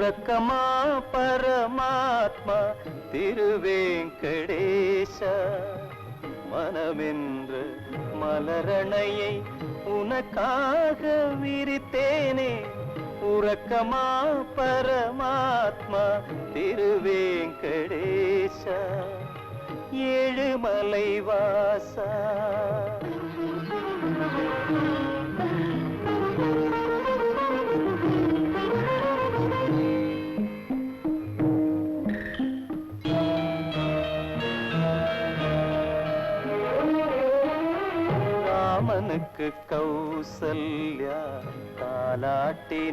உறக்கமா பரமாத்மா திருவேங்கடேச மனமென்ற மலரணையை உனக்காக விரித்தேனே உறக்கமா பரமாத்மா திருவேங்கடேச ஏழுமலை வாசா ராமனுக்கு கௌசல்யா தாலாட்டினாளன்று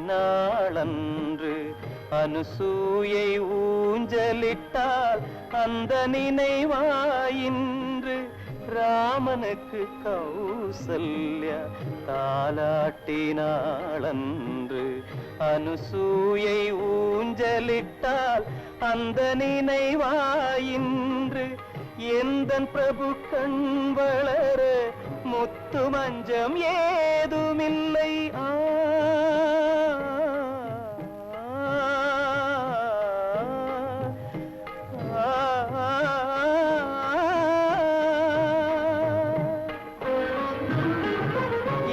அனுசூயை ஊஞ்சலிட்டால் அந்த நினைவாயின்று ராமனுக்கு கௌசல்யா தாலாட்டினாளன்று அனுசூயை ஊஞ்சலிட்டால் அந்த நினைவாயின்று எந்தன் பிரபு கண் வளர முத்து மஞ்சம் ஏதுமில்லை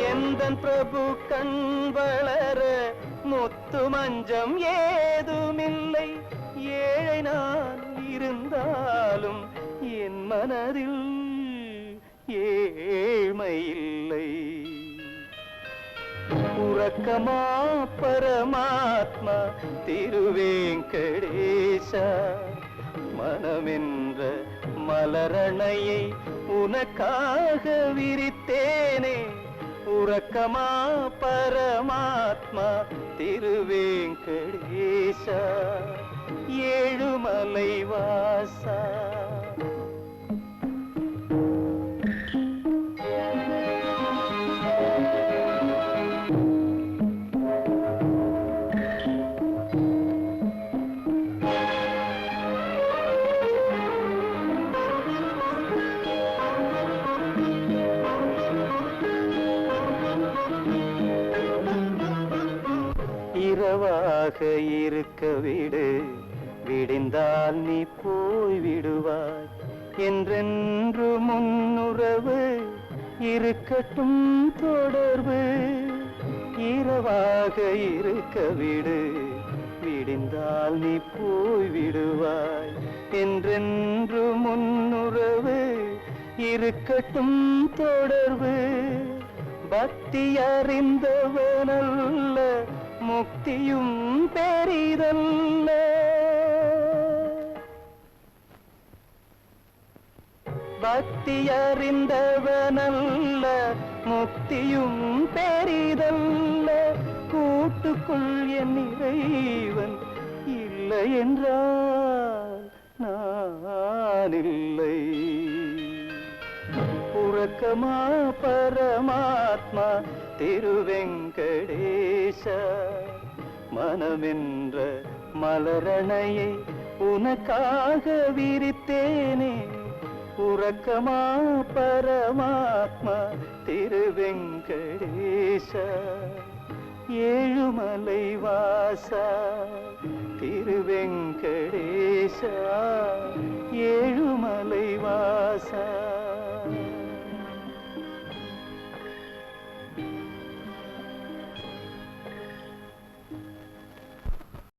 எந்தன் பிரபு கண் வளர முத்து மஞ்சம் ஏதுமில்லை ஏழை நான் இருந்தாலும் என் மனதில் ஏழ்மையில்லை உறக்கமா பரமாத்மா திருவேங்கடேச மனமென்ற மலரணையை உனக்காக விரித்தேனே உறக்கமா பரமாத்மா திருவேங்கடேச ஏழுமலை வாசா இரவாக இருக்க விடு விடிந்தால் நீ போய் விடுவாய் என்றென்று முன்னுறவு இருக்கட்டும் தொடர்பு இரவாக இருக்க விடு விடிந்தால் நீ போய் விடுவாய் என்றென்று முன்னுறவு இருக்கட்டும் தொடர்பு பக்தி அறிந்தவனல்ல முக்தியும் பெரிதல்ல பக்தி அறிந்தவனல்ல முக்தியும் பெரிதல்ல கூட்டுக்குள் என் இறைவன் இல்லை என்றால் நான் இல்லை உறக்கமா பரமாத்மா திருவேங்கடேச மனமென்ற மலரணையை உனக்காக விரித்தேனே உறக்கமா பரமாத்மா திருவேங்கடேச ஏழுமலை வாசா திருவேங்கடேச ஏழுமலை வாசா